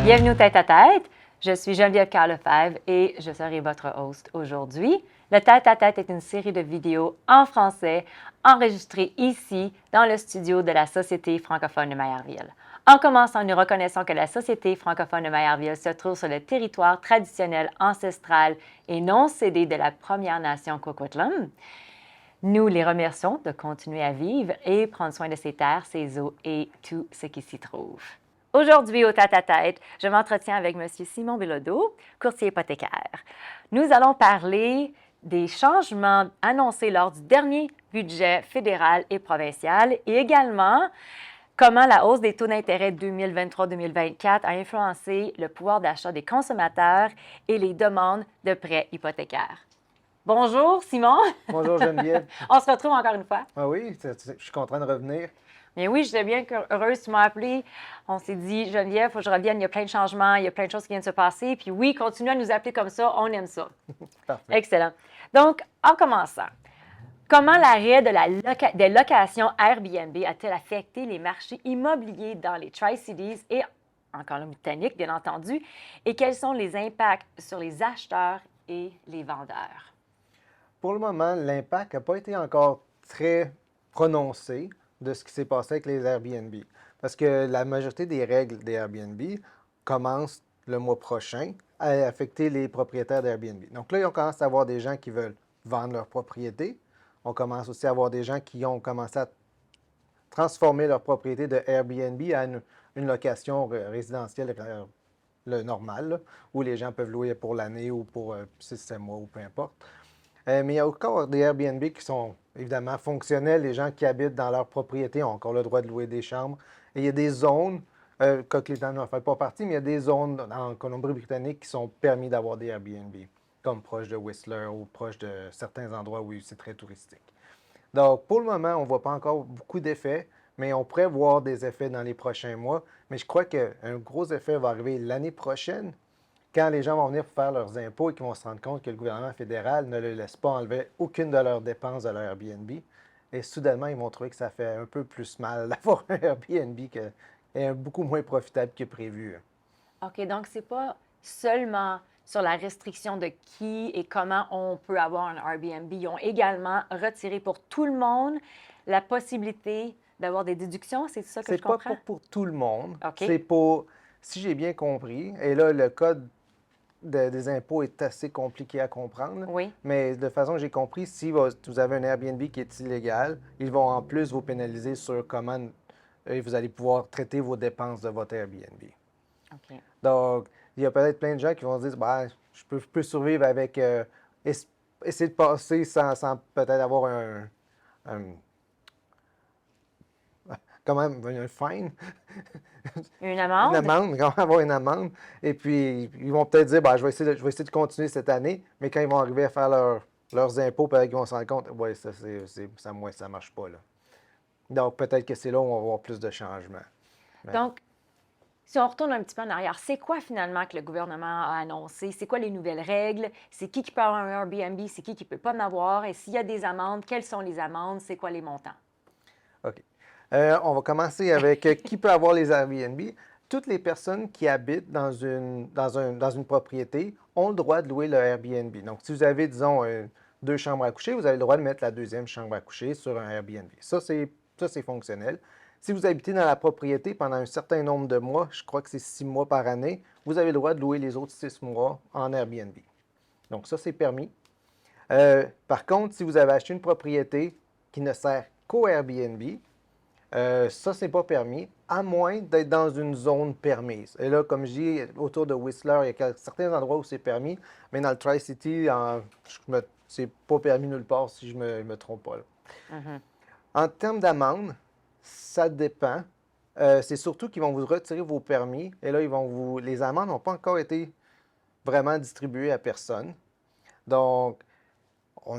Bienvenue au Tête-à-Tête. Je suis Geneviève Carlefebvre et je serai votre host aujourd'hui. Le Tête-à-Tête est une série de vidéos en français enregistrées ici dans le studio de la Société francophone de Maillardville. En commençant, nous reconnaissons que la Société francophone de Maillardville se trouve sur le territoire traditionnel, ancestral et non cédé de la Première Nation Coquitlam. Nous les remercions de continuer à vivre et prendre soin de ces terres, ces eaux et tout ce qui s'y trouve. Aujourd'hui, au Tête-à-Tête, je m'entretiens avec M. Simon Bilodeau, courtier hypothécaire. Nous allons parler des changements annoncés lors du dernier budget fédéral et provincial et également comment la hausse des taux d'intérêt 2023-2024 a influencé le pouvoir d'achat des consommateurs et les demandes de prêts hypothécaires. Bonjour, Simon. Bonjour, Geneviève. On se retrouve encore une fois. Ah oui, je suis content de revenir. Bien oui, j'étais bien heureuse, tu m'as appelé. On s'est dit, Geneviève, il faut que je revienne, il y a plein de changements, il y a plein de choses qui viennent de se passer. Puis oui, continue à nous appeler comme ça, on aime ça. Parfait. Excellent. Donc, en commençant, comment l'arrêt des locations Airbnb a-t-il affecté les marchés immobiliers dans les Tri-Cities et en Colombie-Britannique, bien entendu, et quels sont les impacts sur les acheteurs et les vendeurs? Pour le moment, l'impact n'a pas été encore très prononcé de ce qui s'est passé avec les Airbnb. Parce que la majorité des règles des Airbnb commencent le mois prochain à affecter les propriétaires d'Airbnb. Donc là, on commence à avoir des gens qui veulent vendre leur propriété. On commence aussi à avoir des gens qui ont commencé à transformer leur propriété de Airbnb à une location résidentielle le normal, là, où les gens peuvent louer pour l'année ou pour 6-7 mois ou peu importe. Mais il y a encore des Airbnb qui sont évidemment fonctionnels. Les gens qui habitent dans leur propriété ont encore le droit de louer des chambres. Et il y a des zones, Coquitlam n'en fait pas partie, mais il y a des zones en Colombie-Britannique qui sont permis d'avoir des Airbnb, comme proche de Whistler ou proche de certains endroits où c'est très touristique. Donc, pour le moment, on ne voit pas encore beaucoup d'effets, mais on pourrait voir des effets dans les prochains mois. Mais je crois qu'un gros effet va arriver l'année prochaine, quand les gens vont venir pour faire leurs impôts et qu'ils vont se rendre compte que le gouvernement fédéral ne leur laisse pas enlever aucune de leurs dépenses de leur Airbnb. Et soudainement, ils vont trouver que ça fait un peu plus mal d'avoir un Airbnb qui est beaucoup moins profitable que prévu. OK, donc c'est pas seulement sur la restriction de qui et comment on peut avoir un Airbnb. Ils ont également retiré pour tout le monde la possibilité d'avoir des déductions. C'est ça que je comprends? C'est pas pour tout le monde. OK. C'est pour, si j'ai bien compris, et là, le code des impôts est assez compliqué à comprendre. Oui. Mais de façon que j'ai compris, si vous avez un Airbnb qui est illégal, ils vont en plus vous pénaliser sur comment vous allez pouvoir traiter vos dépenses de votre Airbnb. OK. Donc, il y a peut-être plein de gens qui vont se dire, bah, je peux survivre avec, essayer de passer sans peut-être avoir quand même un fine. Une amende? Une amende, mais quand même avoir une amende. Et puis, ils vont peut-être dire, bah, je vais essayer de continuer cette année, mais quand ils vont arriver à faire leurs impôts, peut-être qu'ils vont se rendre compte, ouais, ça marche pas, là. Donc, peut-être que c'est là où on va avoir plus de changements. Donc, si on retourne un petit peu en arrière, c'est quoi finalement que le gouvernement a annoncé? C'est quoi les nouvelles règles? C'est qui peut avoir un Airbnb? C'est qui ne peut pas en avoir? Et s'il y a des amendes, quelles sont les amendes? C'est quoi les montants? OK. On va commencer avec qui peut avoir les Airbnb. Toutes les personnes qui habitent dans une propriété ont le droit de louer le Airbnb. Donc, si vous avez, disons, 2 chambres à coucher, vous avez le droit de mettre la deuxième chambre à coucher sur un Airbnb. Ça, c'est fonctionnel. Si vous habitez dans la propriété pendant un certain nombre de mois, je crois que c'est 6 mois par année, vous avez le droit de louer les autres 6 mois en Airbnb. Donc, ça, c'est permis. Par contre, si vous avez acheté une propriété qui ne sert qu'au Airbnb, ça, c'est pas permis, à moins d'être dans une zone permise. Et là, comme je dis, autour de Whistler, il y a certains endroits où c'est permis, mais dans le Tri-City, c'est pas permis nulle part si je me trompe pas, là. Mhm. En termes d'amende, ça dépend. C'est surtout qu'ils vont vous retirer vos permis. Et là, les amendes n'ont pas encore été vraiment distribuées à personne. Donc,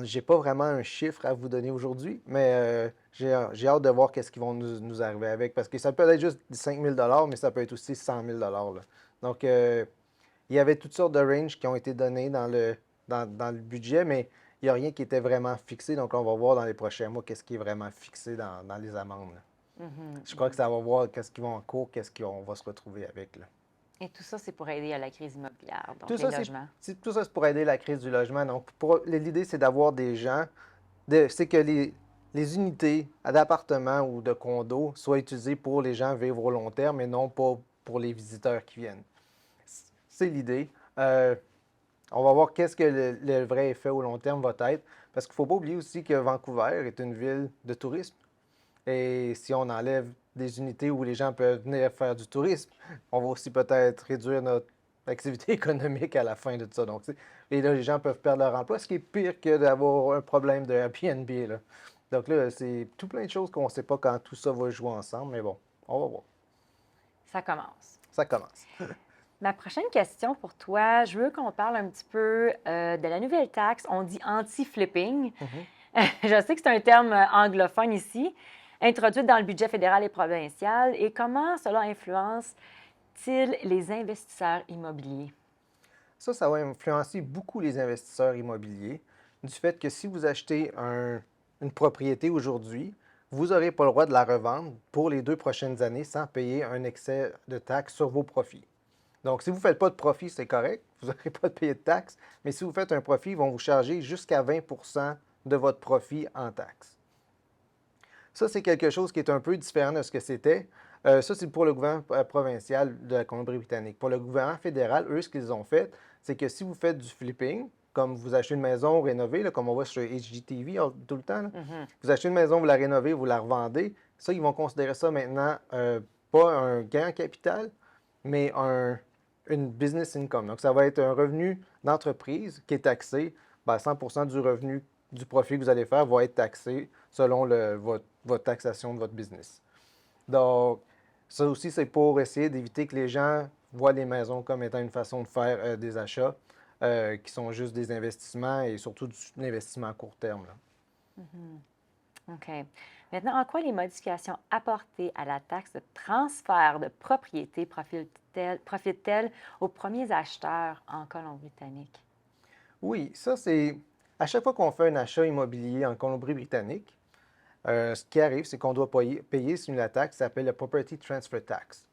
j'ai pas vraiment un chiffre à vous donner aujourd'hui, mais j'ai hâte de voir qu'est-ce qu'ils vont nous arriver avec. Parce que ça peut être juste 5 000 mais ça peut être aussi 100 000 là. Donc, il y avait toutes sortes de ranges qui ont été données dans le budget, mais il n'y a rien qui était vraiment fixé. Donc, on va voir dans les prochains mois qu'est-ce qui est vraiment fixé dans les amendes, là. Mhm. Je crois que ça va voir qu'est-ce qui va en cours, qu'est-ce qu'on va se retrouver avec, là. Et tout ça, c'est pour aider à la crise immobilière, donc Tout les ça, logements. tout ça, c'est pour aider la crise du logement. Donc, l'idée, c'est d'avoir des gens, c'est que les unités d'appartements ou de condos soient utilisées pour les gens vivre au long terme et non pas pour les visiteurs qui viennent. C'est l'idée. On va voir qu'est-ce que le vrai effet au long terme va être, parce qu'il ne faut pas oublier aussi que Vancouver est une ville de tourisme. Et si on enlève des unités où les gens peuvent venir faire du tourisme, on va aussi peut-être réduire notre activité économique à la fin de tout ça. Donc, et là, les gens peuvent perdre leur emploi, ce qui est pire que d'avoir un problème de Airbnb, là. Donc là, c'est tout plein de choses qu'on ne sait pas quand tout ça va jouer ensemble, mais bon, on va voir. Ça commence. Ça commence. Ma prochaine question pour toi, je veux qu'on parle un petit peu de la nouvelle taxe. On dit anti-flipping. Mhm. Je sais que c'est un terme anglophone ici, introduite dans le budget fédéral et provincial. Et comment cela influence-t-il les investisseurs immobiliers? Ça va influencer beaucoup les investisseurs immobiliers du fait que si vous achetez une propriété aujourd'hui, vous n'aurez pas le droit de la revendre pour les 2 prochaines années sans payer un excès de taxes sur vos profits. Donc, si vous ne faites pas de profit, c'est correct, vous n'aurez pas de payer de taxes, mais si vous faites un profit, ils vont vous charger jusqu'à 20 de votre profit en taxes. Ça, c'est quelque chose qui est un peu différent de ce que c'était. Ça, c'est pour le gouvernement provincial de la Colombie-Britannique. Pour le gouvernement fédéral, eux, ce qu'ils ont fait, c'est que si vous faites du flipping, comme vous achetez une maison rénovée, là, comme on voit sur HGTV tout le temps, là, vous achetez une maison, vous la rénovez, vous la revendez, ça, ils vont considérer ça maintenant pas un gain en capital, mais une business income. Donc, ça va être un revenu d'entreprise qui est taxé. 100 du revenu du profit que vous allez faire va être taxé selon votre taxation de votre business. Donc, ça aussi, c'est pour essayer d'éviter que les gens voient les maisons comme étant une façon de faire des achats qui sont juste des investissements et surtout de l'investissement à court terme, là. OK. Maintenant, en quoi les modifications apportées à la taxe de transfert de propriété profitent-elles aux premiers acheteurs en Colombie-Britannique? Oui, ça, c'est à chaque fois qu'on fait un achat immobilier en Colombie-Britannique, ce qui arrive, c'est qu'on doit payer sur la taxe qui s'appelle la Property Transfer Tax.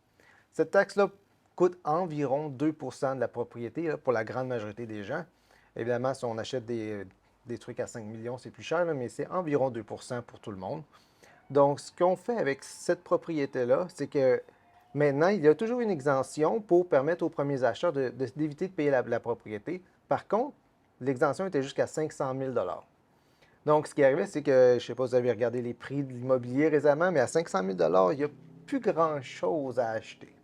Cette taxe-là coûte environ 2 de la propriété là, pour la grande majorité des gens. Évidemment, si on achète des trucs à 5 millions, c'est plus cher, là, mais c'est environ 2 pour tout le monde. Donc, ce qu'on fait avec cette propriété-là, c'est que maintenant, il y a toujours une exemption pour permettre aux premiers acheteurs d'éviter de payer la propriété. Par contre, l'exemption était jusqu'à 500 000 Donc, ce qui arrivait, c'est que, je ne sais pas si vous avez regardé les prix de l'immobilier récemment, mais à 500 000 il n'y a plus grand-chose à acheter.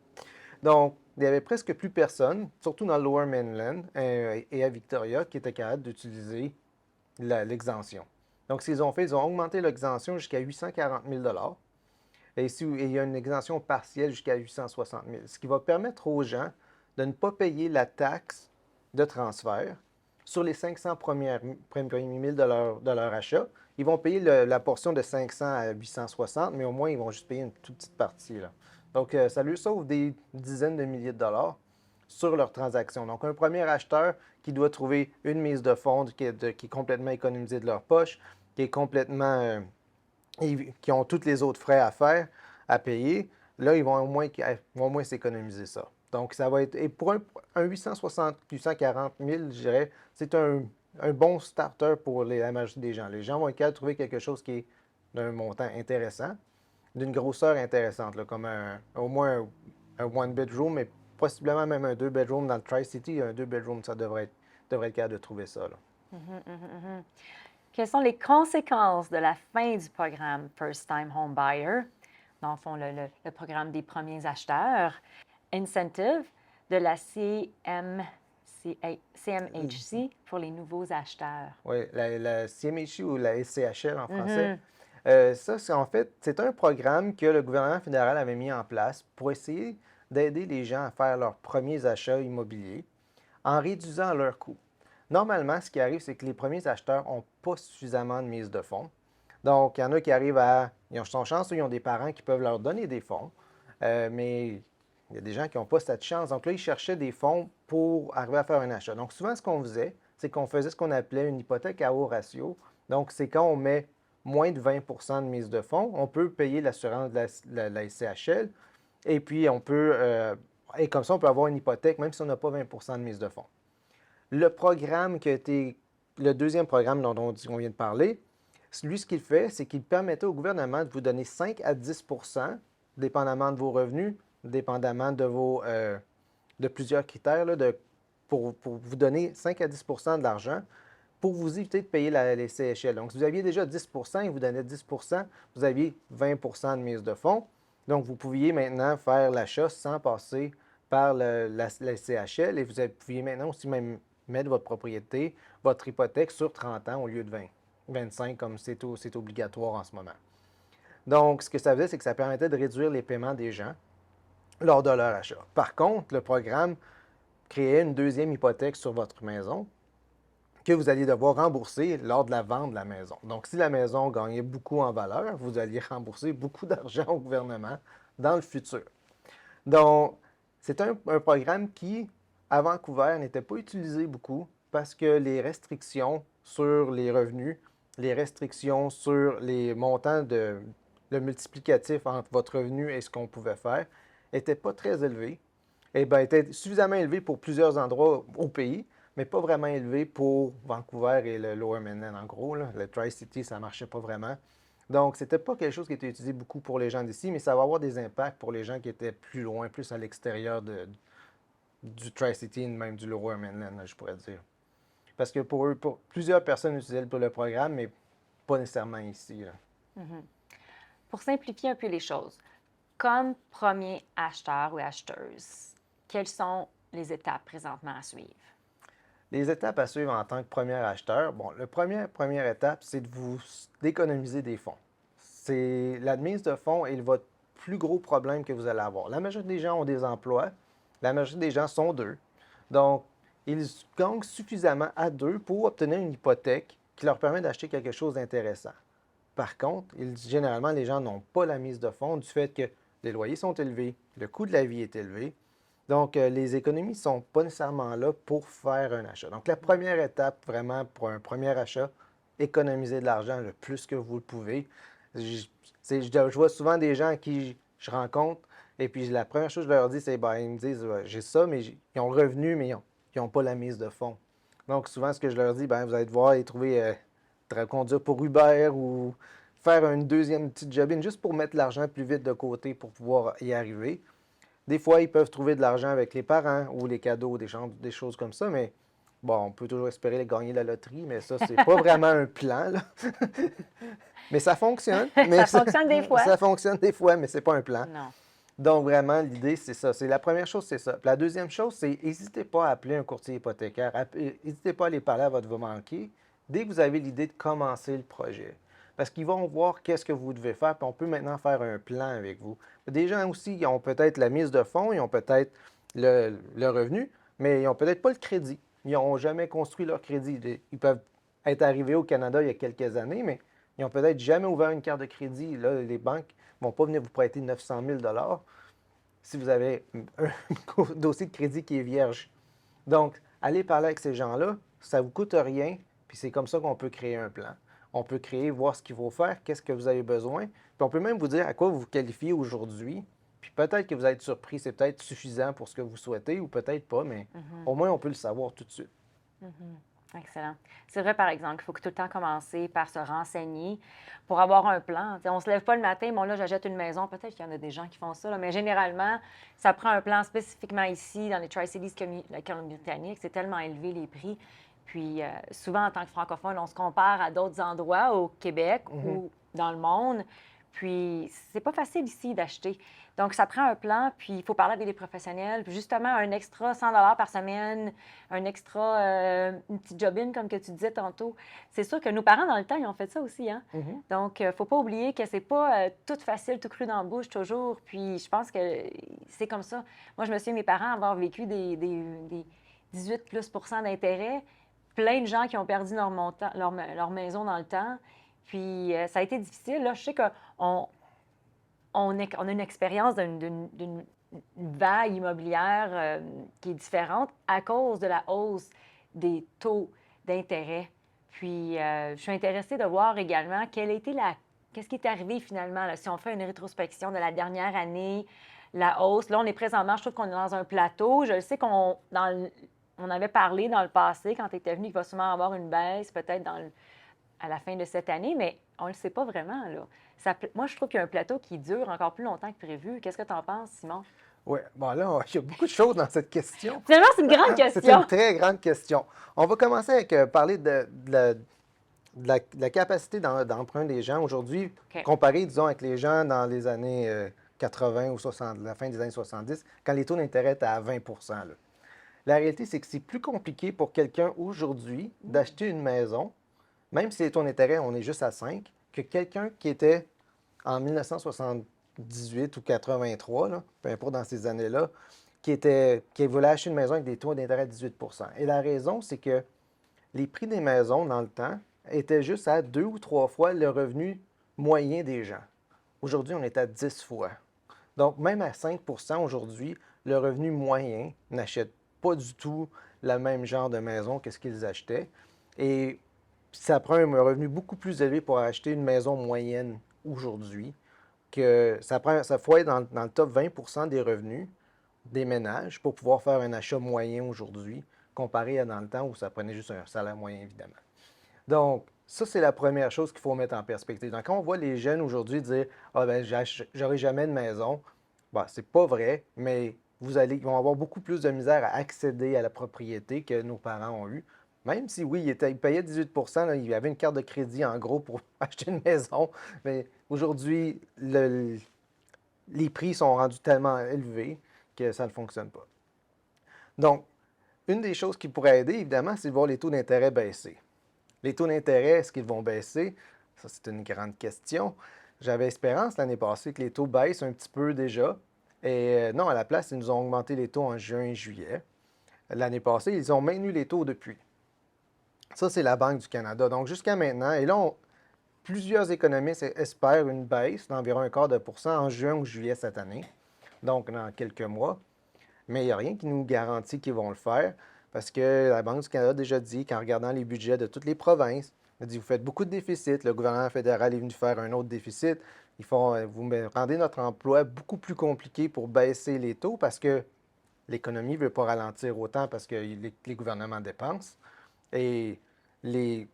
Donc, il n'y avait presque plus personne, surtout dans le Lower Mainland et à Victoria, qui était capable d'utiliser l'exemption. Donc, ce qu'ils ont fait, ils ont augmenté l'exemption jusqu'à 840 000 et il y a une exemption partielle jusqu'à 860 000 ce qui va permettre aux gens de ne pas payer la taxe de transfert sur les 500 premiers mille de leur achat. Ils vont payer la portion de 500 à 860, mais au moins, ils vont juste payer une toute petite partie, là. Donc, ça lui sauve des dizaines de milliers de dollars sur leur transaction. Donc, un premier acheteur qui doit trouver une mise de fonds qui est complètement économisée de leur poche, qui est complètement qui ont tous les autres frais à faire, à payer, là, ils vont au moins s'économiser ça. Donc, ça va être. Et pour un 860, 840 000, je dirais, c'est un bon starter pour la majorité des gens. Les gens vont être capables de trouver quelque chose qui est d'un montant intéressant, d'une grosseur intéressante, là, comme au moins un one bedroom, mais possiblement même un deux bedroom dans le Tri-City. Un deux bedroom, ça devrait être capable de trouver ça, là. Quelles sont les conséquences de la fin du programme First Time Home Buyer, dans le fond, le programme des premiers acheteurs, incentive de la CMHC pour les nouveaux acheteurs? Oui, la CMHC ou la SCHL en français. Ça, c'est un programme que le gouvernement fédéral avait mis en place pour essayer d'aider les gens à faire leurs premiers achats immobiliers en réduisant leurs coûts. Normalement, ce qui arrive, c'est que les premiers acheteurs n'ont pas suffisamment de mise de fonds. Donc, il y en a qui arrivent ils sont chanceux, ils ont des parents qui peuvent leur donner des fonds, mais il y a des gens qui n'ont pas cette chance. Donc là, ils cherchaient des fonds pour arriver à faire un achat. Donc, souvent, ce qu'on faisait, c'est qu'on faisait ce qu'on appelait une hypothèque à haut ratio. Donc, c'est quand on met moins de 20 de mise de fonds, on peut payer l'assurance de la SCHL et puis on peut Et comme ça, on peut avoir une hypothèque, même si on n'a pas 20 de mise de fonds. Le programme qui a été, le deuxième programme dont on vient de parler, lui, ce qu'il fait, c'est qu'il permettait au gouvernement de vous donner 5 à 10 dépendamment de vos revenus, dépendamment de plusieurs critères, là, pour vous donner 5 à 10 de l'argent pour vous éviter de payer les CHL. Donc, si vous aviez déjà 10 il vous donnait 10 vous aviez 20 de mise de fonds. Donc, vous pouviez maintenant faire l'achat sans passer par la CHL et vous pouviez maintenant aussi même mettre votre propriété, votre hypothèque sur 30 ans au lieu de 20, 25 comme c'est obligatoire en ce moment. Donc, ce que ça faisait, c'est que ça permettait de réduire les paiements des gens lors de leur achat. Par contre, le programme créait une deuxième hypothèque sur votre maison que vous alliez devoir rembourser lors de la vente de la maison. Donc, si la maison gagnait beaucoup en valeur, vous alliez rembourser beaucoup d'argent au gouvernement dans le futur. Donc, c'est un programme qui, à Vancouver, n'était pas utilisé beaucoup parce que les restrictions sur les revenus, les restrictions sur les montants le multiplicatif entre votre revenu et ce qu'on pouvait faire, n'étaient pas très élevés. Et bien, étaient suffisamment élevés pour plusieurs endroits au pays, mais pas vraiment élevé pour Vancouver et le Lower Mainland, en gros. Là. Le Tri-City, ça ne marchait pas vraiment. Donc, c'était pas quelque chose qui était utilisé beaucoup pour les gens d'ici, mais ça va avoir des impacts pour les gens qui étaient plus loin, plus à l'extérieur du Tri-City, même du Lower Mainland, là, je pourrais dire. Parce que pour eux, plusieurs personnes utilisaient le programme, mais pas nécessairement ici. Là. Pour simplifier un peu les choses, comme premier acheteur ou acheteuse, quelles sont les étapes présentement à suivre? Les étapes à suivre en tant que premier acheteur, bon, première étape, c'est de vous d'économiser des fonds. C'est la mise de fonds est votre plus gros problème que vous allez avoir. La majorité des gens ont des emplois, la majorité des gens sont deux. Donc, ils gagnent suffisamment à deux pour obtenir une hypothèque qui leur permet d'acheter quelque chose d'intéressant. Par contre, généralement, les gens n'ont pas la mise de fonds du fait que les loyers sont élevés, le coût de la vie est élevé. Donc, les économies ne sont pas nécessairement là pour faire un achat. Donc, la première étape, vraiment, pour un premier achat, économiser de l'argent le plus que vous le pouvez. Je vois souvent des gens à qui je rencontre, et puis la première chose que je leur dis, c'est, ben, ils me disent, j'ai ça, mais ils ont le revenu, mais ils n'ont pas la mise de fonds. Donc, souvent, ce que je leur dis, ben, vous allez devoir y trouver, conduire pour Uber ou faire une deuxième petite jobine juste pour mettre l'argent plus vite de côté pour pouvoir y arriver. Des fois, ils peuvent trouver de l'argent avec les parents ou les cadeaux, des choses comme ça, mais bon, on peut toujours espérer gagner la loterie, mais ça, c'est pas vraiment un plan, là. Mais ça fonctionne. Ça fonctionne des fois. Ça fonctionne des fois, mais c'est pas un plan. Non. Donc, vraiment, l'idée, c'est ça. C'est la première chose, c'est ça. Puis la deuxième chose, c'est n'hésitez pas à appeler un courtier hypothécaire. N'hésitez pas à aller parler à votre banquier dès que vous avez l'idée de commencer le projet. Parce qu'ils vont voir qu'est-ce que vous devez faire, puis on peut maintenant faire un plan avec vous. Des gens aussi, ils ont peut-être la mise de fonds, ils ont peut-être le revenu, mais ils n'ont peut-être pas le crédit. Ils n'ont jamais construit leur crédit. Ils peuvent être arrivés au Canada il y a quelques années, mais ils n'ont peut-être jamais ouvert une carte de crédit. Là, les banques ne vont pas venir vous prêter 900 000 si vous avez un dossier de crédit qui est vierge. Donc, allez parler avec ces gens-là, ça ne vous coûte rien, puis c'est comme ça qu'on peut créer un plan. On peut créer, voir ce qu'il faut faire, qu'est-ce que vous avez besoin, puis on peut même vous dire à quoi vous vous qualifiez aujourd'hui, puis peut-être que vous allez être surpris, c'est peut-être suffisant pour ce que vous souhaitez, ou peut-être pas, mais au moins on peut le savoir tout de suite. Excellent. C'est vrai, par exemple, il faut que tout le temps commencer par se renseigner pour avoir un plan. T'sais, on ne se lève pas le matin, bon là, j'achète une maison. Peut-être qu'il y en a des gens qui font ça, là, mais généralement, ça prend un plan spécifiquement ici, dans les Tri-Cities, la Colombie-Britannique. C'est tellement élevé les prix. Puis souvent, en tant que francophone, on se compare à d'autres endroits au Québec ou dans le monde. Puis c'est pas facile ici d'acheter. Donc, ça prend un plan, puis il faut parler avec des professionnels. Puis justement, un extra 100 par semaine, un extra, une petite jobine, comme que tu disais tantôt. C'est sûr que nos parents, dans le temps, ils ont fait ça aussi, hein? Donc, il ne faut pas oublier que c'est pas tout facile, tout cru dans la bouche toujours. Puis je pense que c'est comme ça. Moi, je me souviens, mes parents avoir vécu des 18 plus % d'intérêt. Plein de gens qui ont perdu leur maison dans le temps. Puis ça a été difficile. Là, je sais qu'on on a une expérience d'une vague immobilière qui est différente à cause de la hausse des taux d'intérêt. Puis, je suis intéressée de voir également qu'est-ce qui est arrivé finalement, là, si on fait une rétrospection de la dernière année, la hausse. Là, on est présentement, je trouve qu'on est dans un plateau. Je sais on avait parlé dans le passé, quand tu étais venu, qu'il va sûrement avoir une baisse, peut-être à la fin de cette année, mais on ne le sait pas vraiment, là. Moi, je trouve qu'il y a un plateau qui dure encore plus longtemps que prévu. Qu'est-ce que tu en penses, Simon? Oui, bon là, il y a beaucoup de choses dans cette question. Finalement, c'est une grande C'est une question. très grande question. On va commencer avec parler de la capacité d'emprunt des gens aujourd'hui, OK. comparé, disons, avec les gens dans les années 80 ou 60, la fin des années 70, quand les taux d'intérêt étaient à 20 là. La réalité, c'est que c'est plus compliqué pour quelqu'un aujourd'hui d'acheter une maison, même si les taux d'intérêt, on est juste à 5, que quelqu'un qui était en 1978 ou 83, là, peu importe dans ces années-là, qui voulait acheter une maison avec des taux d'intérêt de 18 Et la raison, c'est que les prix des maisons dans le temps étaient juste à 2 ou 3 fois le revenu moyen des gens. Aujourd'hui, on est à 10 fois. Donc, même à 5 aujourd'hui, le revenu moyen n'achète pas du tout le même genre de maison que ce qu'ils achetaient. Et ça prend un revenu beaucoup plus élevé pour acheter une maison moyenne aujourd'hui, que ça faut être dans le top 20 des revenus des ménages pour pouvoir faire un achat moyen aujourd'hui, comparé à dans le temps où ça prenait juste un salaire moyen, évidemment. Donc, ça, c'est la première chose qu'il faut mettre en perspective. Donc, quand on voit les jeunes aujourd'hui dire ah ben, j'aurai jamais de maison, bon, c'est pas vrai, mais ils vont avoir beaucoup plus de misère à accéder à la propriété que nos parents ont eu. Même si, oui, ils payaient 18 là, il y avait une carte de crédit, en gros, pour acheter une maison. Mais aujourd'hui, les prix sont rendus tellement élevés que ça ne fonctionne pas. Donc, une des choses qui pourrait aider, évidemment, c'est de voir les taux d'intérêt baisser. Les taux d'intérêt, est-ce qu'ils vont baisser? Ça, c'est une grande question. J'avais espérance l'année passée que les taux baissent un petit peu déjà. Et non, à la place, ils nous ont augmenté les taux en juin et juillet. L'année passée, ils ont maintenu les taux depuis. Ça, c'est la Banque du Canada. Donc, jusqu'à maintenant, et là, plusieurs économistes espèrent une baisse d'environ 0,25% en juin ou juillet cette année, donc dans quelques mois. Mais il n'y a rien qui nous garantit qu'ils vont le faire parce que la Banque du Canada a déjà dit qu'en regardant les budgets de toutes les provinces, elle a dit vous faites beaucoup de déficits, le gouvernement fédéral est venu faire un autre déficit. Ils font, vous rendez notre emploi beaucoup plus compliqué pour baisser les taux parce que l'économie ne veut pas ralentir autant parce que les gouvernements dépensent. Et, les,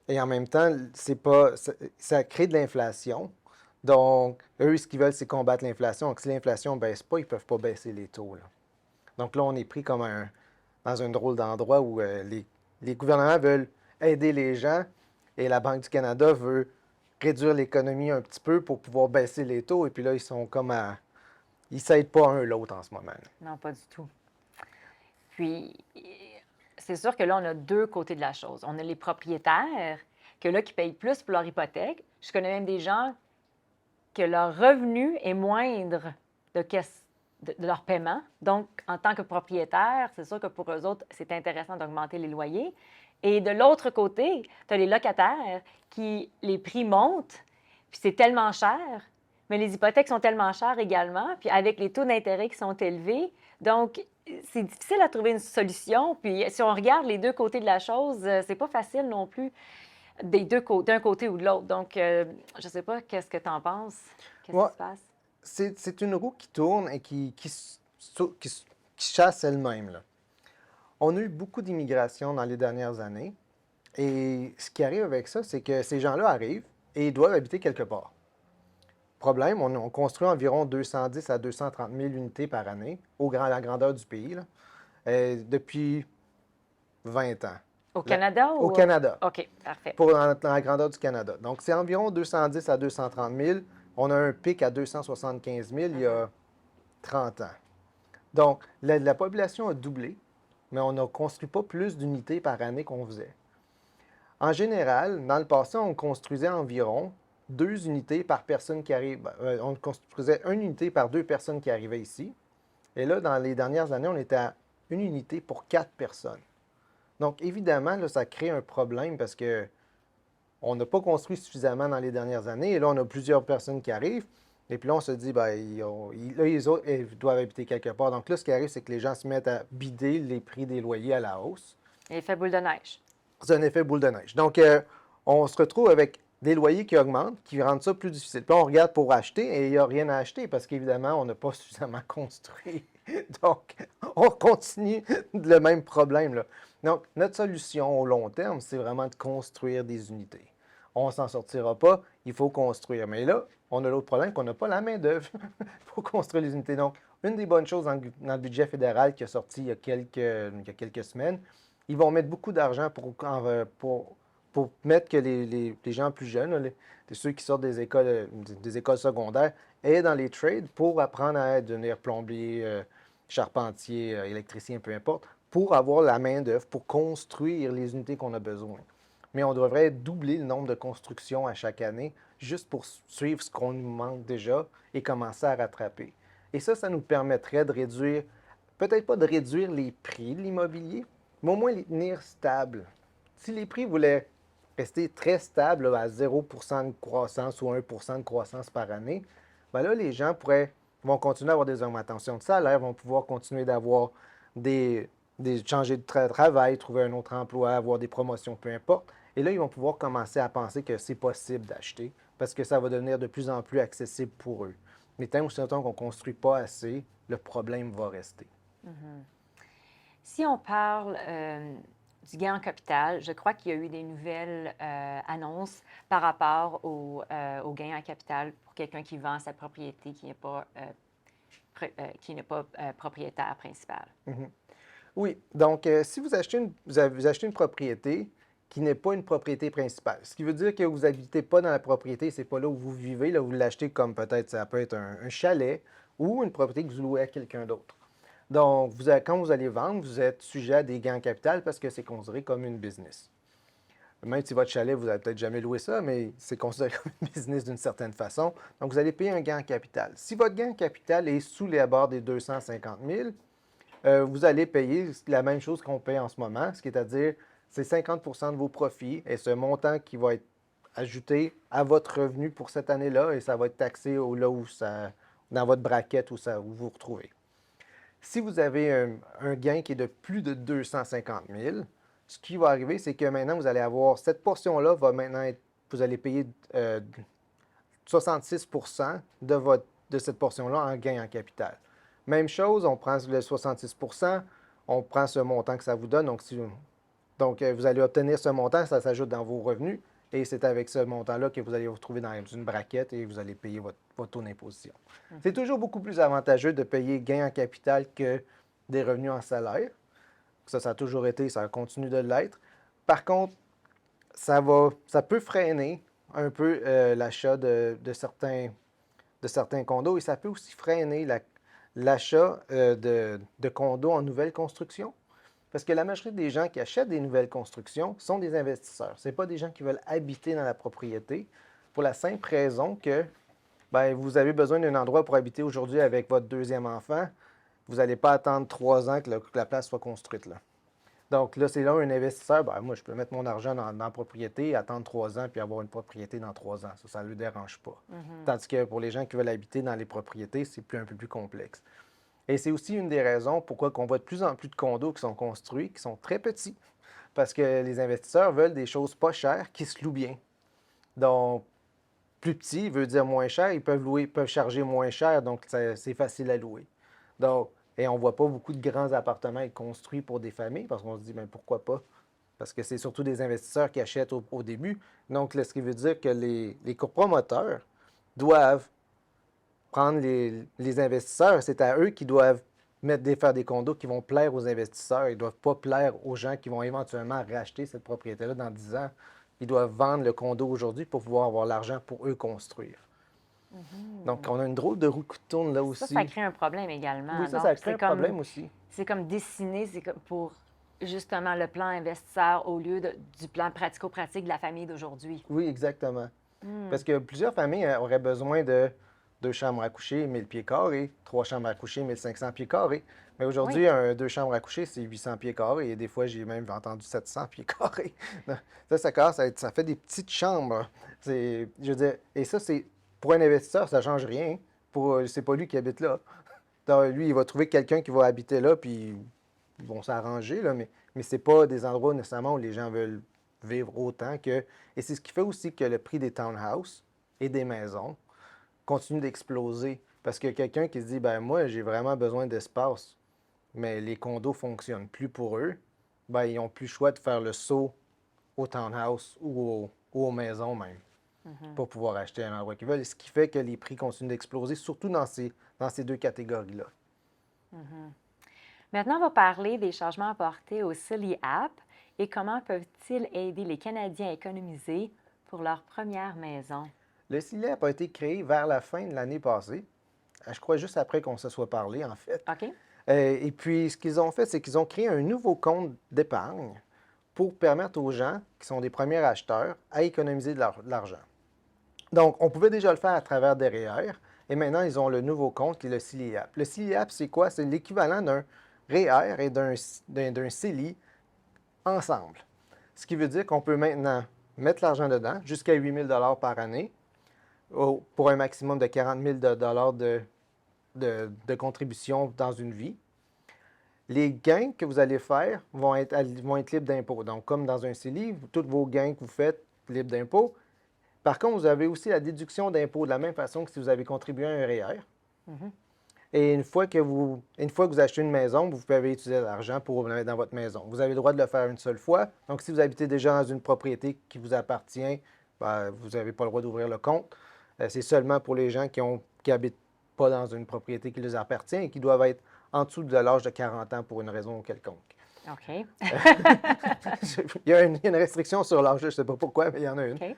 et en même temps, ça crée de l'inflation. Donc, eux, ce qu'ils veulent, c'est combattre l'inflation. Donc, si l'inflation ne baisse pas, ils ne peuvent pas baisser les taux, là. Donc là, on est pris comme dans un drôle d'endroit où les gouvernements veulent aider les gens et la Banque du Canada veut réduire l'économie un petit peu pour pouvoir baisser les taux. Et puis là, ils sont comme ils ne s'aident pas un l'autre en ce moment. Non, pas du tout. Puis, c'est sûr que là, on a deux côtés de la chose. On a les propriétaires qui payent plus pour leur hypothèque. Je connais même des gens que leur revenu est moindre de leur paiement. Donc, en tant que propriétaire, c'est sûr que pour eux autres, c'est intéressant d'augmenter les loyers. Et de l'autre côté, tu as les locataires les prix montent, puis c'est tellement cher, mais les hypothèques sont tellement chères également, puis avec les taux d'intérêt qui sont élevés. Donc, c'est difficile à trouver une solution. Puis, si on regarde les deux côtés de la chose, c'est pas facile non plus d'un côté ou de l'autre. Donc, je ne sais pas, qu'est-ce que tu en penses? Qu'est-ce Ouais, qui se passe? c'est une roue qui tourne et qui chasse elle-même, là. On a eu beaucoup d'immigration dans les dernières années. Et ce qui arrive avec ça, c'est que ces gens-là arrivent et ils doivent habiter quelque part. Problème, on construit environ 210 à 230 000 unités par année, à la grandeur du pays, là, depuis 20 ans. Au Canada Au ou... Canada, OK, parfait. dans la grandeur du Canada. Donc, c'est environ 210 à 230 000. On a un pic à 275 000 il y a 30 ans. Donc, la population a doublé, mais on ne construit pas plus d'unités par année qu'on faisait. En général, dans le passé, on construisait environ 2 unités par personne qui arrive. On construisait 1 unité par 2 personnes qui arrivaient ici. Et là, dans les dernières années, on était à 1 unité pour 4 personnes. Donc, évidemment, là, ça crée un problème parce que on n'a pas construit suffisamment dans les dernières années. Et là, on a plusieurs personnes qui arrivent. Et puis là, on se dit, ben, les autres ils doivent habiter quelque part. Donc là, ce qui arrive, c'est que les gens se mettent à bider les prix des loyers à la hausse. L'effet boule de neige. C'est un effet boule de neige. Donc, on se retrouve avec des loyers qui augmentent, qui rendent ça plus difficile. Puis on regarde pour acheter et il n'y a rien à acheter parce qu'évidemment, on n'a pas suffisamment construit. Donc, on continue le même problème, là. Donc, notre solution au long terme, c'est vraiment de construire des unités. On ne s'en sortira pas, il faut construire. Mais là, on a l'autre problème qu'on n'a pas la main-d'œuvre pour construire les unités. Donc, une des bonnes choses dans le budget fédéral qui est sorti il y a quelques semaines, ils vont mettre beaucoup d'argent pour mettre que les gens plus jeunes, là, ceux qui sortent des écoles secondaires, aient dans les trades pour apprendre à devenir plombier, charpentier, électricien, peu importe, pour avoir la main-d'œuvre, pour construire les unités qu'on a besoin. Mais on devrait doubler le nombre de constructions à chaque année juste pour suivre ce qu'on nous manque déjà et commencer à rattraper. Et ça nous permettrait de réduire, peut-être pas de réduire les prix de l'immobilier, mais au moins les tenir stables. Si les prix voulaient rester très stables là, à 0% de croissance ou 1% de croissance par année, bien là, les gens vont continuer à avoir des augmentations de salaire, vont pouvoir continuer d'avoir changer de travail, trouver un autre emploi, avoir des promotions, peu importe. Et là, ils vont pouvoir commencer à penser que c'est possible d'acheter parce que ça va devenir de plus en plus accessible pour eux. Mais tant aussi longtemps qu'on ne construit pas assez, le problème va rester. Si on parle du gain en capital, je crois qu'il y a eu des nouvelles annonces par rapport au gain en capital pour quelqu'un qui vend sa propriété qui n'est pas propriétaire principal. Oui, donc si vous achetez une propriété qui n'est pas une propriété principale, ce qui veut dire que vous n'habitez pas dans la propriété, c'est pas là où vous vivez, là vous l'achetez comme peut-être ça peut être un chalet ou une propriété que vous louez à quelqu'un d'autre. Donc, quand vous allez vendre, vous êtes sujet à des gains en capital parce que c'est considéré comme une business. Même si votre chalet, vous n'avez peut-être jamais loué ça, mais c'est considéré comme une business d'une certaine façon. Donc, vous allez payer un gain en capital. Si votre gain en capital est sous les abords des 250 000, vous allez payer la même chose qu'on paye en ce moment, c'est-à-dire c'est 50 de vos profits et ce montant qui va être ajouté à votre revenu pour cette année-là et ça va être taxé dans votre braquette où vous vous retrouvez. Si vous avez un gain qui est de plus de 250 000, ce qui va arriver, c'est que maintenant, vous allez avoir cette portion-là, vous allez payer 66 de cette portion-là en gain en capital. Même chose, on prend le 66 on prend ce montant que ça vous donne. Donc, vous allez obtenir ce montant, ça s'ajoute dans vos revenus. Et c'est avec ce montant-là que vous allez vous retrouver dans une braquette et vous allez payer votre taux d'imposition. C'est toujours beaucoup plus avantageux de payer gain en capital que des revenus en salaire. Ça a toujours été, ça continue de l'être. Par contre, ça peut freiner un peu l'achat de certains condos et ça peut aussi freiner l'achat de condos en nouvelle construction. Parce que la majorité des gens qui achètent des nouvelles constructions sont des investisseurs. Ce n'est pas des gens qui veulent habiter dans la propriété pour la simple raison que vous avez besoin d'un endroit pour habiter aujourd'hui avec votre deuxième enfant. Vous n'allez pas attendre 3 ans que la place soit construite, là. Donc là, c'est là un investisseur, moi, je peux mettre mon argent dans la propriété, attendre 3 ans puis avoir une propriété dans 3 ans. Ça ne le dérange pas. Tandis que pour les gens qui veulent habiter dans les propriétés, c'est un peu plus complexe. Et c'est aussi une des raisons pourquoi on voit de plus en plus de condos qui sont construits, qui sont très petits, parce que les investisseurs veulent des choses pas chères qui se louent bien. Donc, plus petit veut dire moins cher, ils peuvent charger moins cher, donc c'est facile à louer. Donc, et on ne voit pas beaucoup de grands appartements être construits pour des familles, parce qu'on se dit, pourquoi pas? Parce que c'est surtout des investisseurs qui achètent au début. Donc, là, ce qui veut dire que les copromoteurs doivent prendre les investisseurs, c'est à eux qui doivent faire des condos qui vont plaire aux investisseurs. Ils ne doivent pas plaire aux gens qui vont éventuellement racheter cette propriété-là dans 10 ans. Ils doivent vendre le condo aujourd'hui pour pouvoir avoir l'argent pour eux construire. Donc, on a une drôle de roue qui tourne là aussi. Ça crée un problème également. Oui, ça crée un problème aussi. C'est comme dessiner, c'est comme pour justement le plan investisseur au lieu du plan pratico-pratique de la famille d'aujourd'hui. Oui, exactement. Parce que plusieurs familles auraient besoin de 2 chambres à coucher, 1000 pieds carrés, 3 chambres à coucher, 1500 pieds carrés. Mais aujourd'hui, 2 chambres à coucher, c'est 800 pieds carrés. Et des fois, j'ai même entendu 700 pieds carrés. Ça fait des petites chambres. Je veux dire, et ça, pour un investisseur, ça ne change rien. C'est pas lui qui habite là. Donc, lui, il va trouver quelqu'un qui va habiter là, puis ils vont s'arranger, là, mais ce n'est pas des endroits nécessairement où les gens veulent vivre autant que... Et c'est ce qui fait aussi que le prix des townhouses et des maisons continue d'exploser. Parce que quelqu'un qui se dit, ben moi, j'ai vraiment besoin d'espace, mais les condos ne fonctionnent plus pour eux, ben ils n'ont plus le choix de faire le saut au townhouse ou aux maisons même pour pouvoir acheter un endroit qu'ils veulent. Ce qui fait que les prix continuent d'exploser, surtout dans ces deux catégories-là. Maintenant, on va parler des changements apportés au Silly App et comment peuvent-ils aider les Canadiens à économiser pour leur première maison. Le CILEP a été créé vers la fin de l'année passée. Je crois juste après qu'on se soit parlé, en fait. OK? Et puis, ce qu'ils ont fait, c'est qu'ils ont créé un nouveau compte d'épargne pour permettre aux gens qui sont des premiers acheteurs à économiser de l'argent. Donc, on pouvait déjà le faire à travers des REER, et maintenant, ils ont le nouveau compte qui est le CILIAP. Le CILIAP, c'est quoi? C'est l'équivalent d'un REER et d'un CELI ensemble. Ce qui veut dire qu'on peut maintenant mettre l'argent dedans, jusqu'à 8 000 par année, pour un maximum de 40 000 de contribution dans une vie. Les gains que vous allez faire vont être libres d'impôt. Donc, comme dans un CELI, tous vos gains que vous faites, libres d'impôt. Par contre, vous avez aussi la déduction d'impôt de la même façon que si vous avez contribué à un REER. Et une fois que vous achetez une maison, vous pouvez utiliser l'argent pour le mettre dans votre maison. Vous avez le droit de le faire une seule fois. Donc, si vous habitez déjà dans une propriété qui vous appartient, ben, vous n'avez pas le droit d'ouvrir le compte. C'est seulement pour les gens qui n'habitent pas dans une propriété qui les appartient et qui doivent être en dessous de l'âge de 40 ans pour une raison quelconque. OK. Il y a une restriction sur l'âge, je ne sais pas pourquoi, mais il y en a une. OK.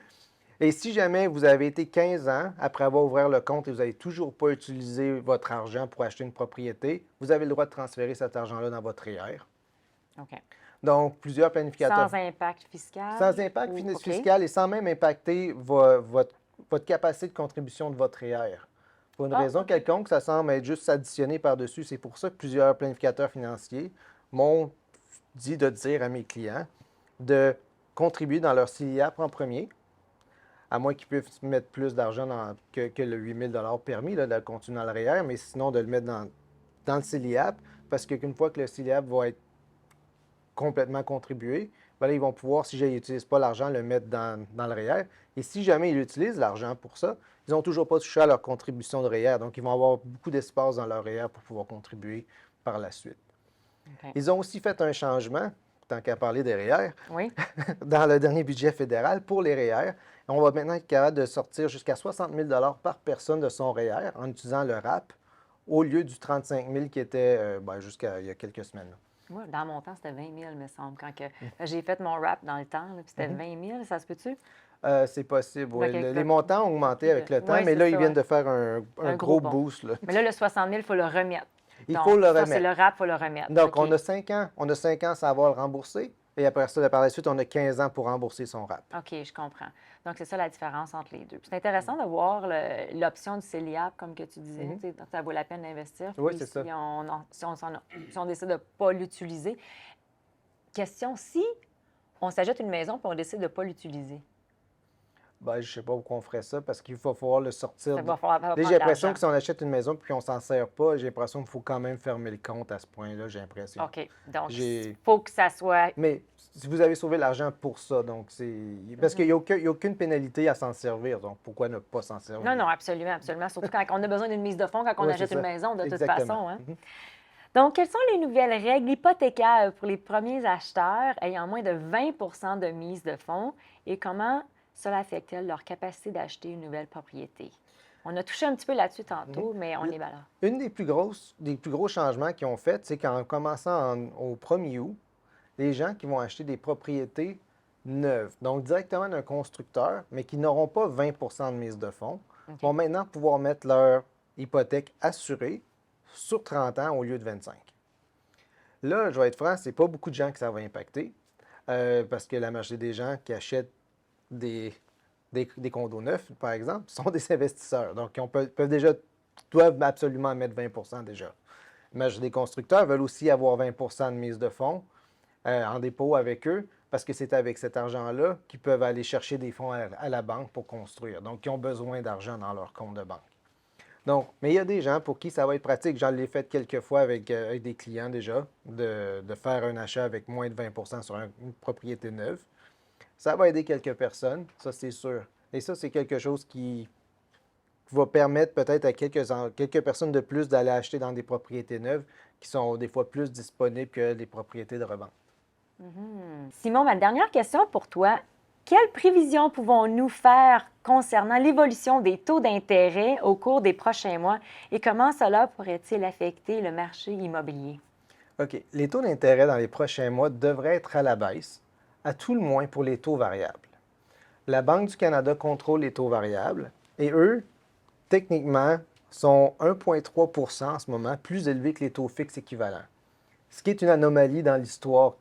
Et si jamais vous avez été 15 ans après avoir ouvert le compte et vous n'avez toujours pas utilisé votre argent pour acheter une propriété, vous avez le droit de transférer cet argent-là dans votre REER. OK. Donc, plusieurs planificateurs. Sans impact fiscal? Sans impact OK. fiscal et sans même impacter votre capacité de contribution de votre REER. Pour une raison quelconque, ça semble être juste additionné par-dessus. C'est pour ça que plusieurs planificateurs financiers m'ont dit de dire à mes clients de contribuer dans leur CILIAP en premier, à moins qu'ils puissent mettre plus d'argent que le 8 000 permis, là, de continuer dans le REER, mais sinon de le mettre dans le CILIAP, parce qu'une fois que le CILIAP va être complètement contribué, ben là, ils vont pouvoir, si je n'utilise pas l'argent, le mettre dans le REER. Et si jamais ils utilisent l'argent pour ça, ils n'ont toujours pas touché à leur contribution de REER. Donc, ils vont avoir beaucoup d'espace dans leur REER pour pouvoir contribuer par la suite. OK. Ils ont aussi fait un changement, tant qu'à parler des REER, Oui. dans le dernier budget fédéral pour les REER. On va maintenant être capable de sortir jusqu'à 60 000 par personne de son REER en utilisant le RAP au lieu du 35 000 qui était jusqu'à il y a quelques semaines. Moi, dans mon temps, c'était 20 000, me semble. Quand j'ai fait mon rap dans le temps, là, puis c'était 20 000, ça se peut-tu? C'est possible, oui. OK, Les montants ont augmenté avec le temps, Oui, mais c'est là, ça, ils viennent ouais. de faire un gros bond. boost. Là. Mais là, le 60 000, il faut le remettre. Il Donc, faut le ça, remettre. c'est le rap, il faut le remettre. Donc, OK. on a 5 ans. On a 5 ans sans avoir le remboursé. Et après ça, par la suite, on a 15 ans pour rembourser son RAP. OK, je comprends. Donc, c'est ça la différence entre les deux. C'est intéressant de voir l'option du CELIAP, comme que tu disais. Tu sais, ça vaut la peine d'investir. Oui, Puis c'est ça. Si on décide de ne pas l'utiliser. Question, si on s'achète une maison et on décide de ne pas l'utiliser. Ben, je ne sais pas pourquoi on ferait ça, parce qu'il va falloir le sortir. Ça va falloir Là, prendre j'ai l'impression l'argent. que si on achète une maison et qu'on ne s'en sert pas, j'ai l'impression qu'il faut quand même fermer le compte à ce point-là, j'ai l'impression. OK. Donc, J'ai- il faut que ça soit... Mais si vous avez sauvé l'argent pour ça, donc c'est... Parce qu'il n'y a aucune pénalité à s'en servir, donc pourquoi ne pas s'en servir? Non, non, absolument, absolument. Surtout quand on a besoin d'une mise de fonds, quand on Oui, achète c'est une ça. maison, de toute Exactement. façon. Hein? Donc, quelles sont les nouvelles règles hypothécaires pour les premiers acheteurs ayant moins de 20 de mise de fonds et comment cela affecte-t-il leur capacité d'acheter une nouvelle propriété? On a touché un petit peu là-dessus tantôt, mais on est là. Une des plus gros changements qu'ils ont fait, c'est qu'en commençant au 1er août, les gens qui vont acheter des propriétés neuves, donc directement d'un constructeur, mais qui n'auront pas 20 de mise de fonds, vont maintenant pouvoir mettre leur hypothèque assurée sur 30 ans au lieu de 25. Là, je vais être franc, c'est pas beaucoup de gens que ça va impacter, parce que la majorité des gens qui achètent des condos neufs, par exemple, sont des investisseurs. Donc, doivent absolument mettre 20 déjà. La majorité des constructeurs veulent aussi avoir 20 de mise de fonds en dépôt avec eux, parce que c'est avec cet argent-là qu'ils peuvent aller chercher des fonds à la banque pour construire. Donc, ils ont besoin d'argent dans leur compte de banque. Donc, mais il y a des gens pour qui ça va être pratique. J'en l'ai fait quelques fois avec des clients déjà, de faire un achat avec moins de 20 sur une propriété neuve. Ça va aider quelques personnes, ça c'est sûr. Et ça, c'est quelque chose qui va permettre peut-être à quelques personnes de plus d'aller acheter dans des propriétés neuves qui sont des fois plus disponibles que les propriétés de revente. Simon, ma dernière question pour toi. Quelles prévisions pouvons-nous faire concernant l'évolution des taux d'intérêt au cours des prochains mois et comment cela pourrait-il affecter le marché immobilier? OK. Les taux d'intérêt dans les prochains mois devraient être à la baisse, à tout le moins pour les taux variables. La Banque du Canada contrôle les taux variables et eux, techniquement, sont 1,3 en ce moment plus élevés que les taux fixes équivalents. Ce qui est une anomalie dans l'histoire.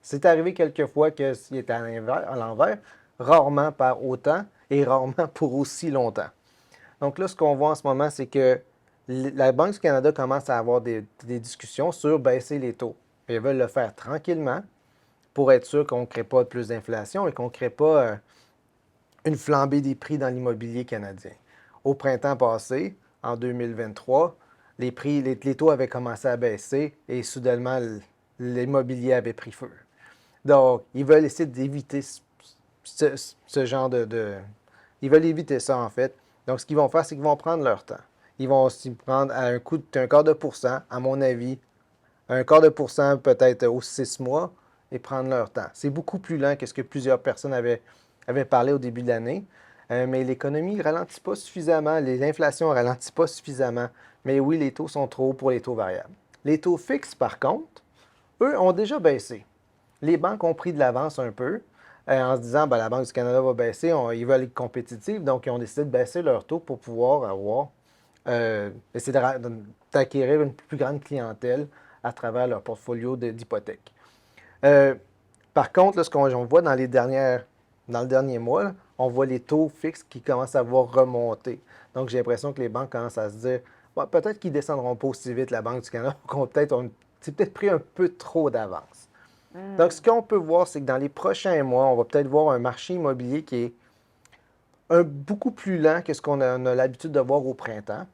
C'est arrivé quelques fois que s'il était à l'envers, rarement par autant et rarement pour aussi longtemps. Donc là, ce qu'on voit en ce moment, c'est que la Banque du Canada commence à avoir des discussions sur baisser les taux. Ils veulent le faire tranquillement pour être sûr qu'on ne crée pas plus d'inflation et qu'on ne crée pas une flambée des prix dans l'immobilier canadien. Au printemps passé, en 2023, les taux avaient commencé à baisser et soudainement, l'immobilier avait pris feu. Donc, ils veulent essayer d'éviter ce genre Ils veulent éviter ça, en fait. Donc, ce qu'ils vont faire, c'est qu'ils vont prendre leur temps. Ils vont s'y prendre à un coup d'un quart de pourcent, à mon avis, un quart de pourcent peut-être aux 6 mois, et prendre leur temps. C'est beaucoup plus lent que ce que plusieurs personnes avaient parlé au début de l'année, mais l'économie ne ralentit pas suffisamment, l'inflation ne ralentit pas suffisamment. Mais oui, les taux sont trop hauts pour les taux variables. Les taux fixes, par contre, eux, ont déjà baissé. Les banques ont pris de l'avance un peu en se disant ben, la Banque du Canada va baisser, ils veulent être compétitifs, donc ils ont décidé de baisser leur taux pour pouvoir essayer d'acquérir une plus grande clientèle à travers leur portfolio d'hypothèques. Par contre, là, ce qu'on voit dans le dernier mois, là, on voit les taux fixes qui commencent à voir remonter. Donc, j'ai l'impression que les banques commencent à se dire bon, peut-être qu'ils ne descendront pas aussi vite, la Banque du Canada, c'est peut-être pris un peu trop d'avance. Donc, ce qu'on peut voir, c'est que dans les prochains mois, on va peut-être voir un marché immobilier qui est beaucoup plus lent que ce qu'on a l'habitude de voir au printemps.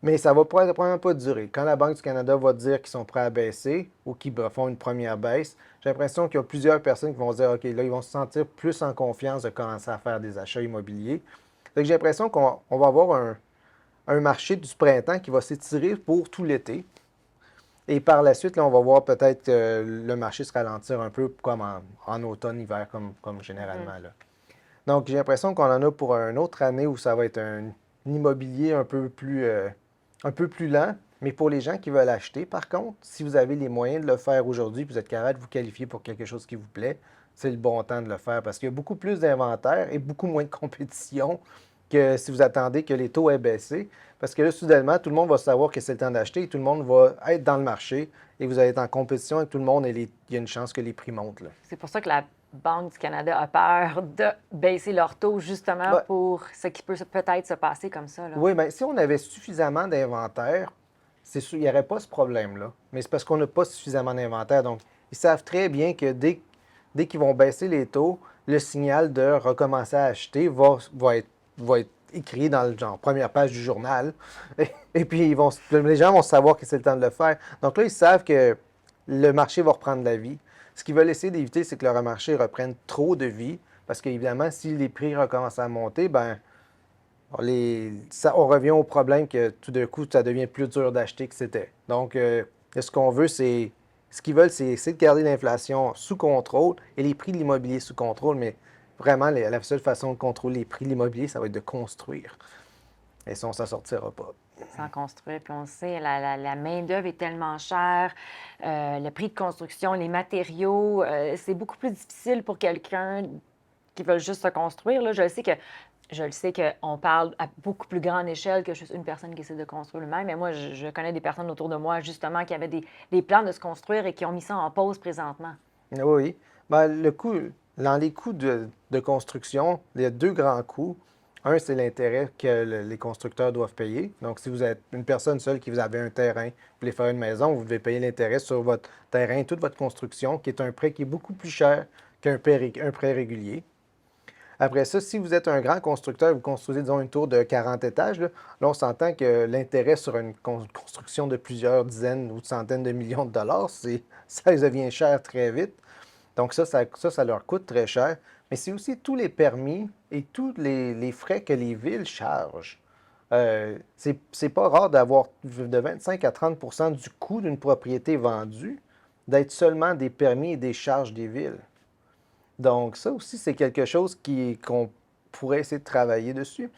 Mais ça ne va probablement pas durer. Quand la Banque du Canada va dire qu'ils sont prêts à baisser ou qu'ils font une première baisse, j'ai l'impression qu'il y a plusieurs personnes qui vont se dire OK, là, ils vont se sentir plus en confiance de commencer à faire des achats immobiliers. Donc, j'ai l'impression qu'on va avoir un marché du printemps qui va s'étirer pour tout l'été. Et par la suite, là, on va voir peut-être le marché se ralentir un peu comme en automne, hiver, comme généralement. Là. Donc, j'ai l'impression qu'on en a pour une autre année où ça va être un immobilier un peu plus lent. Mais pour les gens qui veulent acheter, par contre, si vous avez les moyens de le faire aujourd'hui, puis vous êtes capable de vous qualifier pour quelque chose qui vous plaît, c'est le bon temps de le faire parce qu'il y a beaucoup plus d'inventaire et beaucoup moins de compétition que si vous attendez que les taux aient baissé. Parce que là, soudainement, tout le monde va savoir que c'est le temps d'acheter et tout le monde va être dans le marché et vous allez être en compétition avec tout le monde et il y a une chance que les prix montent. Là. C'est pour ça que la Banque du Canada a peur de baisser leur taux justement Ouais. pour ce qui peut peut-être se passer comme ça. Là. Oui, bien, si on avait suffisamment d'inventaire, c'est sûr, il n'y aurait pas ce problème-là. Mais c'est parce qu'on n'a pas suffisamment d'inventaire. Donc, ils savent très bien que dès qu'ils vont baisser les taux, le signal de recommencer à acheter va être écrit dans le première page du journal. Et puis, les gens vont savoir que c'est le temps de le faire. Donc là, ils savent que le marché va reprendre la vie. Ce qu'ils veulent essayer d'éviter, c'est que le marché reprenne trop de vie. Parce qu'évidemment, si les prix recommencent à monter, ben on revient au problème que tout d'un coup, ça devient plus dur d'acheter que c'était. Donc, ce qu'on veut, ce qu'ils veulent, c'est essayer de garder l'inflation sous contrôle et les prix de l'immobilier sous contrôle. Mais vraiment, la seule façon de contrôler les prix de l'immobilier, ça va être de construire. Et ça, on ne s'en sortira pas. Sans construire. Puis on sait, la main-d'œuvre est tellement chère, le prix de construction, les matériaux, c'est beaucoup plus difficile pour quelqu'un qui veut juste se construire. Là. Je le sais qu'on parle à beaucoup plus grande échelle que juste une personne qui essaie de construire lui-même. Mais moi, je connais des personnes autour de moi, justement, qui avaient des plans de se construire et qui ont mis ça en pause présentement. Oui. Ben, dans les coûts de construction, il y a deux grands coûts. Un, c'est l'intérêt que les constructeurs doivent payer. Donc, si vous êtes une personne seule qui vous avez un terrain, vous voulez faire une maison, vous devez payer l'intérêt sur votre terrain, toute votre construction, qui est un prêt qui est beaucoup plus cher qu'un prêt régulier. Après ça, si vous êtes un grand constructeur, vous construisez, disons, une tour de 40 étages, là on s'entend que l'intérêt sur une construction de plusieurs dizaines ou de centaines de millions de dollars, ça devient cher très vite. Donc ça leur coûte très cher. Mais c'est aussi tous les permis et tous les frais que les villes chargent. C'est pas rare d'avoir de 25 à 30 du coût d'une propriété vendue d'être seulement des permis et des charges des villes. Donc ça aussi, c'est quelque chose qu'on pourrait essayer de travailler dessus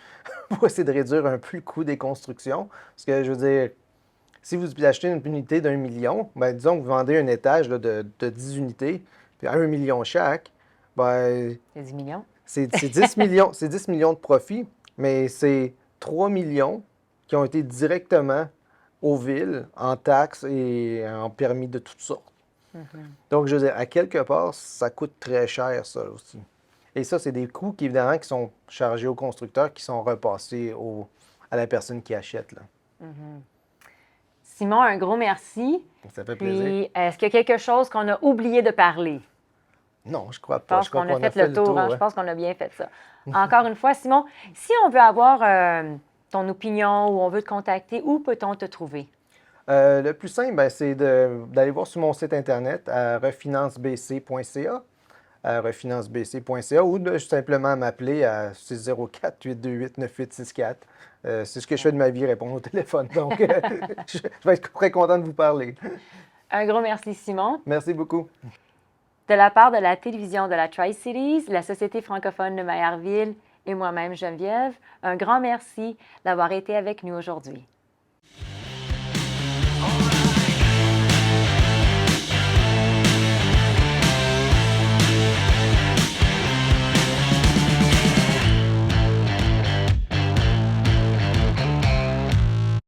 pour essayer de réduire un peu le coût des constructions. Parce que je veux dire, si vous achetez une unité d'1 million, ben, disons que vous vendez un étage là, de 10 unités, puis à 1 million chaque, ben, C'est 10 millions. c'est 10 millions, c'est 10 millions de profit, mais c'est 3 millions qui ont été directement aux villes en taxes et en permis de toutes sortes. Donc, je veux dire, à quelque part, ça coûte très cher, ça aussi. Et ça, c'est des coûts qui, évidemment, qui sont chargés aux constructeurs, qui sont repassés à la personne qui achète, là. Simon, un gros merci. Ça fait plaisir. Puis, est-ce qu'il y a quelque chose qu'on a oublié de parler? Non, je crois Je pas. pense Je crois qu'on a qu'on a fait le tour. Hein? Je ouais. pense qu'on a bien fait ça. Encore une fois, Simon, si on veut avoir ton opinion ou on veut te contacter, où peut-on te trouver? Le plus simple, ben, c'est d'aller voir sur mon site internet à refinancebc.ca, ou de simplement m'appeler à 604-828-9864. C'est ce que je fais de ma vie, répondre au téléphone. Donc, je vais être très content de vous parler. Un gros merci, Simon. Merci beaucoup. De la part de la télévision de la Tri-Cities, la Société francophone de Maillardville et moi-même, Geneviève, un grand merci d'avoir été avec nous aujourd'hui.